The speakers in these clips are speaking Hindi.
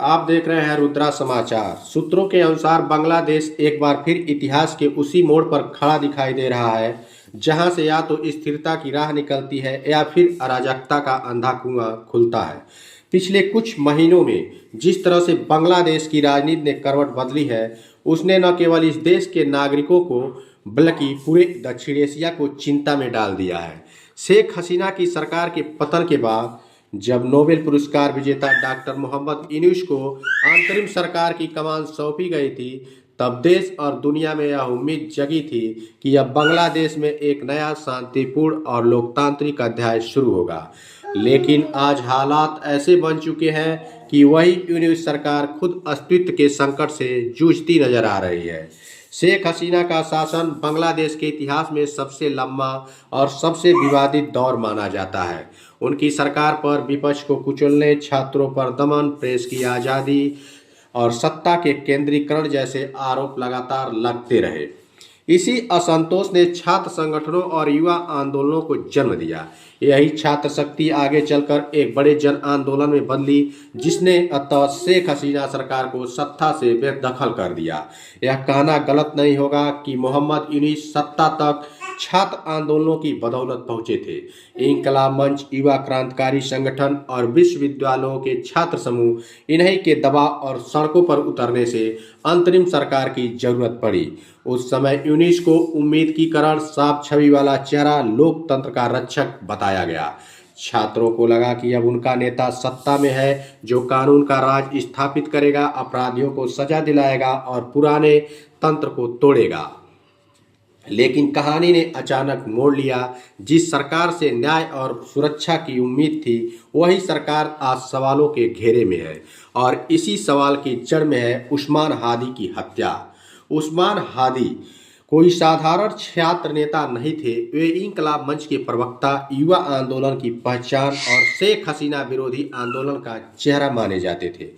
आप देख रहे हैं रुद्रा समाचार। सूत्रों के अनुसार बांग्लादेश एक बार फिर इतिहास के उसी मोड़ पर खड़ा दिखाई दे रहा है जहां से या तो स्थिरता की राह निकलती है या फिर अराजकता का अंधा कुआं खुलता है। पिछले कुछ महीनों में जिस तरह से बांग्लादेश की राजनीति ने करवट बदली है, उसने न केवल इस देश के नागरिकों को बल्कि पूरे दक्षिण एशिया को चिंता में डाल दिया है। शेख हसीना की सरकार के पतन के बाद जब नोबेल पुरस्कार विजेता डॉक्टर मोहम्मद यूनूस को अंतरिम सरकार की कमान सौंपी गई थी, तब देश और दुनिया में यह उम्मीद जगी थी कि अब बांग्लादेश में एक नया शांतिपूर्ण और लोकतांत्रिक अध्याय शुरू होगा। लेकिन आज हालात ऐसे बन चुके हैं कि वही यूनूस सरकार खुद अस्तित्व के संकट से जूझती नजर आ रही है। शेख हसीना का शासन बांग्लादेश के इतिहास में सबसे लंबा और सबसे विवादित दौर माना जाता है। उनकी सरकार पर विपक्ष को कुचलने, छात्रों पर दमन, प्रेस की आज़ादी और सत्ता के केंद्रीकरण जैसे आरोप लगातार लगते रहे। इसी असंतोष ने छात्र संगठनों और युवा आंदोलनों को जन्म दिया। यही छात्र शक्ति आगे चलकर एक बड़े जन आंदोलन में बदली, जिसने अतः शेख हसीना सरकार को सत्ता से बेदखल कर दिया। यह कहना गलत नहीं होगा कि मोहम्मद यूनूस सत्ता तक छात्र आंदोलनों की बदौलत पहुंचे थे। इंकलाब मंच, युवा क्रांतिकारी संगठन और विश्वविद्यालयों के छात्र समूह, इन्हीं के दबाव और सड़कों पर उतरने से अंतरिम सरकार की जरूरत पड़ी। उस समय यूनूस को उम्मीद की करण, साफ छवि वाला चेहरा, लोकतंत्र का रक्षक बताया गया। छात्रों को लगा कि अब उनका नेता सत्ता में है, जो कानून का राज स्थापित करेगा, अपराधियों को सजा दिलाएगा और पुराने तंत्र को तोड़ेगा। लेकिन कहानी ने अचानक मोड़ लिया। जिस सरकार से न्याय और सुरक्षा की उम्मीद थी, वही सरकार आज सवालों के घेरे में है और इसी सवाल की जड़ में है उस्मान हादी की हत्या। उस्मान हादी कोई साधारण छात्र नेता नहीं थे। वे इंकलाब मंच के प्रवक्ता, युवा आंदोलन की पहचान और शेख हसीना विरोधी आंदोलन का चेहरा माने जाते थे।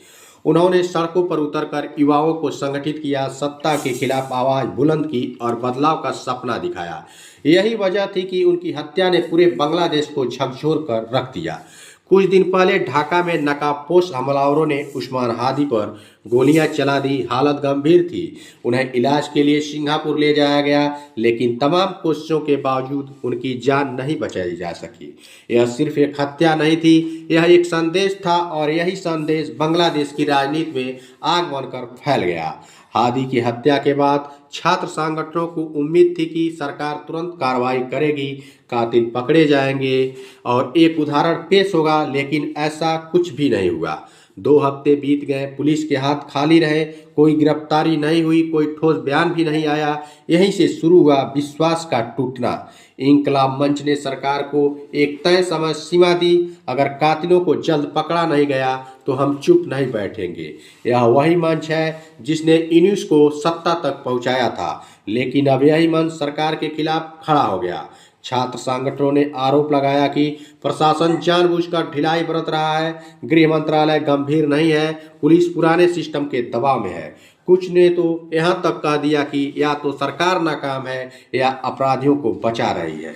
उन्होंने सड़कों पर उतरकर युवाओं को संगठित किया, सत्ता के खिलाफ आवाज बुलंद की और बदलाव का सपना दिखाया। यही वजह थी कि उनकी हत्या ने पूरे बांग्लादेश को झकझोर कर रख दिया। कुछ दिन पहले ढाका में नकाबपोश हमलावरों ने उस्मान हादी पर गोलियां चला दी। हालत गंभीर थी। उन्हें इलाज के लिए सिंगापुर ले जाया गया, लेकिन तमाम कोशिशों के बावजूद उनकी जान नहीं बचाई जा सकी। यह सिर्फ एक हत्या नहीं थी, यह एक संदेश था और यही संदेश बांग्लादेश की राजनीति में आग बनकर फैल गया। हादी की हत्या के बाद छात्र संगठनों को उम्मीद थी कि सरकार तुरंत कार्रवाई करेगी, कातिल पकड़े जाएंगे और एक उदाहरण पेश होगा, लेकिन ऐसा कुछ भी नहीं हुआ। 2 हफ्ते बीत गए, पुलिस के हाथ खाली रहे, कोई गिरफ्तारी नहीं हुई, कोई ठोस बयान भी नहीं आया। यहीं से शुरू हुआ विश्वास का टूटना। इंकलाब मंच ने सरकार को एक तय समय सीमा दी, अगर कातिलों को जल्द पकड़ा नहीं गया तो हम चुप नहीं बैठेंगे। यह वही मंच है जिसने यूनूस को सत्ता तक पहुंचाया था, लेकिन अब यही मंच सरकार के खिलाफ खड़ा हो गया। छात्र संगठनों ने आरोप लगाया कि प्रशासन जानबूझकर ढिलाई बरत रहा है, गृह मंत्रालय गंभीर नहीं है, पुलिस पुराने सिस्टम के दबाव में है। कुछ ने तो यहाँ तक कह दिया कि या तो सरकार नाकाम है या अपराधियों को बचा रही है।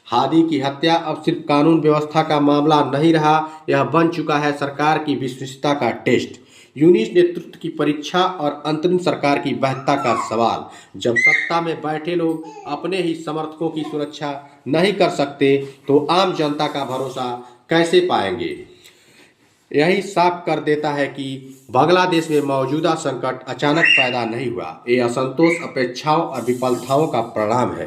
हादी की हत्या अब सिर्फ कानून व्यवस्था का मामला नहीं रहा, यह बन चुका है सरकार की विश्वसनीयता का टेस्ट, यूनूस नेतृत्व की परीक्षा और अंतरिम सरकार की वैधता का सवाल। जब सत्ता में बैठे लोग अपने ही समर्थकों की सुरक्षा नहीं कर सकते तो आम जनता का भरोसा कैसे पाएंगे? यही साफ कर देता है कि बांग्लादेश में मौजूदा संकट अचानक पैदा नहीं हुआ। ये असंतोष, अपेक्षाओं और विफलताओं का परिणाम है।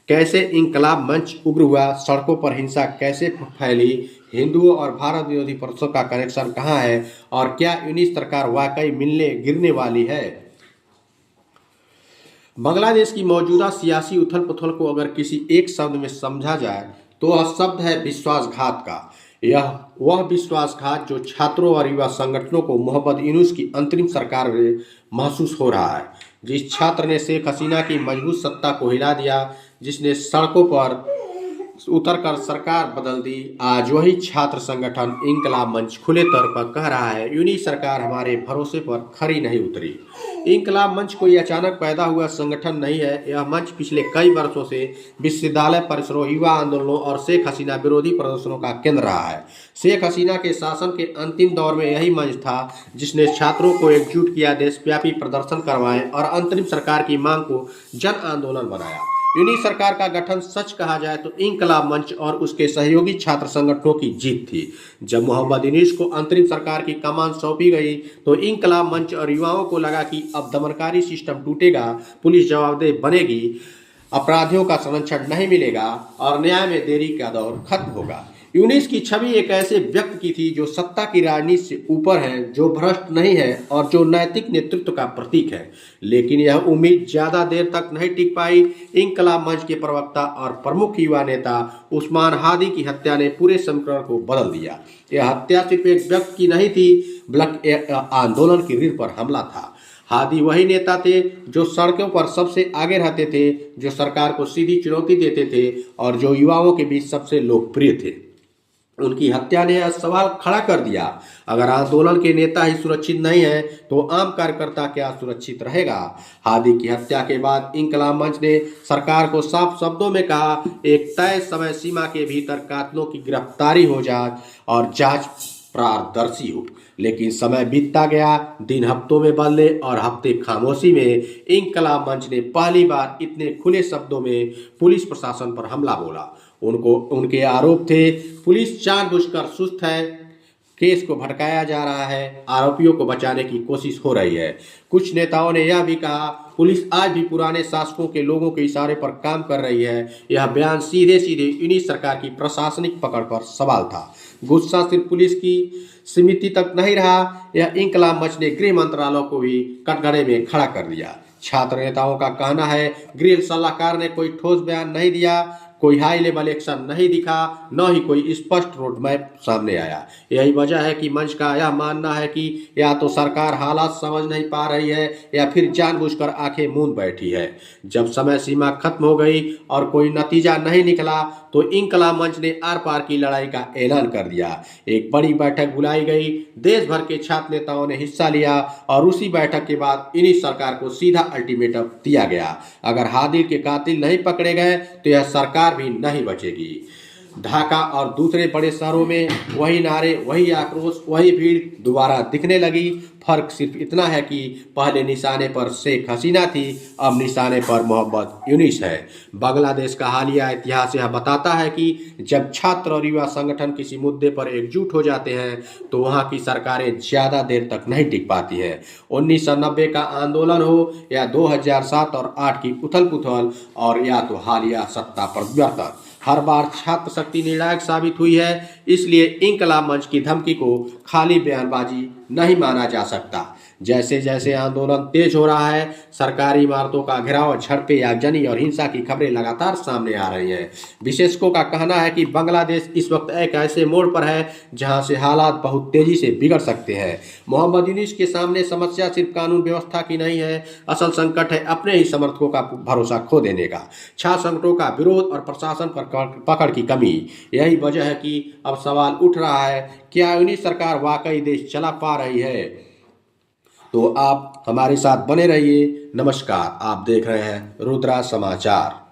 कैसे इंकलाब मंच उग्र हुआ, सड़कों पर हिंसा कैसे फैली, हिंदुओं और भारत विरोधी परसों का कनेक्शन कहाँ है और क्या यूनूस सरकार वाकई मिलने गिरने वाली है? बांग्लादेश की मौजूदा सियासी उथल पुथल को अगर किसी एक शब्द में समझा जाए तो वह शब्द है विश्वासघात का। यह वह विश्वासघात जो छात्रों और युवा संगठनों को मोहम्मद यूनूस की अंतरिम सरकार में महसूस हो रहा है। जिस छात्र ने शेख हसीना की मजबूत सत्ता को हिला दिया, जिसने सड़कों पर उतरकर सरकार बदल दी, आज वही छात्र संगठन इंकलाब मंच खुले तौर पर कह रहा है यूनूस सरकार हमारे भरोसे पर खरी नहीं उतरी। इंकलाब मंच कोई अचानक पैदा हुआ संगठन नहीं है। यह मंच पिछले कई वर्षों से विश्वविद्यालय परिसरों, युवा आंदोलनों और शेख हसीना विरोधी प्रदर्शनों का केंद्र रहा है। शेख हसीना के शासन के अंतिम दौर में यही मंच था जिसने छात्रों को एकजुट किया, देशव्यापी प्रदर्शन करवाए और अंतरिम सरकार की मांग को जन आंदोलन बनाया। यूनिट सरकार का गठन सच कहा जाए तो इंकलाब मंच और उसके सहयोगी छात्र संगठनों की जीत थी। जब मोहम्मद यूनुस को अंतरिम सरकार की कमान सौंपी गई तो इंकलाब मंच और युवाओं को लगा कि अब दमनकारी सिस्टम टूटेगा, पुलिस जवाबदेह बनेगी, अपराधियों का संरक्षण नहीं मिलेगा और न्याय में देरी का दौर खत्म होगा। यूनुस की छवि एक ऐसे व्यक्ति की थी जो सत्ता की राजनीति से ऊपर है, जो भ्रष्ट नहीं है और जो नैतिक नेतृत्व का प्रतीक है। लेकिन यह उम्मीद ज्यादा देर तक नहीं टिक पाई। इंकलाब मंच के प्रवक्ता और प्रमुख युवा नेता उस्मान हादी की हत्या ने पूरे समीकरण को बदल दिया। यह हत्या सिर्फ एक व्यक्ति की नहीं थी, बल्कि एक आंदोलन की रीढ़ पर हमला था। हादी वही नेता थे जो सड़कों पर सबसे आगे रहते थे, जो सरकार को सीधी चुनौती देते थे और जो युवाओं के बीच सबसे लोकप्रिय थे। उनकी हत्या ने यह सवाल खड़ा कर दिया, अगर आंदोलन के नेता ही सुरक्षित नहीं है तो आम कार्यकर्ता क्या सुरक्षित रहेगा। हादी की हत्या के बाद इंकलाब मंच ने सरकार को साफ शब्दों में कहा, एक तय समय सीमा के भीतर कातिलों की गिरफ्तारी हो जाए और जांच पारदर्शी हो। लेकिन समय बीतता गया, दिन हफ्तों में बदले और हफ्ते खामोशी में। इंकलाब मंच ने पहली बार इतने खुले शब्दों में पुलिस प्रशासन पर हमला बोला। उनके आरोप थे, पुलिस जानबूझकर सुस्त है, केस को भटकाया जा रहा है, आरोपियों को बचाने की कोशिश हो रही है। कुछ नेताओं ने यह भी कहा, पुलिस आज भी पुराने शासकों के लोगों के इशारे पर काम कर रही है। यह बयान सीधे सीधे यूनुस सरकार की प्रशासनिक पकड़ पर सवाल था। गुस्सा सिर्फ पुलिस की समिति तक नहीं रहा, यह इंकलाब मंच ने गृह मंत्रालय को भी कटघरे में खड़ा कर दिया। छात्र नेताओं का कहना है, गृह सलाहकार ने कोई ठोस बयान नहीं दिया, कोई हाई लेवल एक्शन नहीं दिखा, न ही कोई स्पष्ट रोड मैप सामने आया। यही वजह है कि मंच का यह मानना है कि या तो सरकार हालात समझ नहीं पा रही है या फिर जानबूझकर आंखें मूंद बैठी है। जब समय सीमा खत्म हो गई और कोई नतीजा नहीं निकला तो इंकलाब मंच ने आर पार की लड़ाई का ऐलान कर दिया। एक बड़ी बैठक बुलाई गई, देश भर के छात्र नेताओं ने हिस्सा लिया और उसी बैठक के बाद यूनुस सरकार को सीधा अल्टीमेटम दिया गया, अगर हादी के कातिल नहीं पकड़े गए तो यह सरकार भी नहीं बचेगी। ढाका और दूसरे बड़े शहरों में वही नारे, वही आक्रोश, वही भीड़ दोबारा दिखने लगी। फर्क सिर्फ इतना है कि पहले निशाने पर शेख हसीना थी, अब निशाने पर मोहम्मद यूनुस है। बांग्लादेश का हालिया इतिहास यह बताता है कि जब छात्र और युवा संगठन किसी मुद्दे पर एकजुट हो जाते हैं तो वहाँ की सरकारें ज़्यादा देर तक नहीं टिक पाती हैं। 1990 का आंदोलन हो या 2007 और 8 की उथल पुथल और या तो हालिया सत्ता परिवर्तन, हर बार छात्र शक्ति निर्णायक साबित हुई है। इसलिए इंकलाब मंच की धमकी को खाली बयानबाजी नहीं माना जा सकता। जैसे जैसे आंदोलन तेज हो रहा है, सरकारी इमारतों का घेराव, झड़पें, आगजनी और हिंसा की खबरें लगातार सामने आ रही हैं। विशेषज्ञों का कहना है कि बांग्लादेश इस वक्त एक ऐसे मोड़ पर है जहां से हालात बहुत तेजी से बिगड़ सकते हैं। मोहम्मद यूनुस के सामने समस्या सिर्फ कानून व्यवस्था की नहीं है, असल संकट है अपने ही समर्थकों का भरोसा खो देने का, छात्र संगठनों का विरोध और प्रशासन पर पकड़ की कमी। यही वजह है कि अब सवाल उठ रहा है, क्या यूनुस सरकार वाकई देश चला पा रही है? तो आप हमारे साथ बने रहिए। नमस्कार, आप देख रहे हैं रुद्रा समाचार।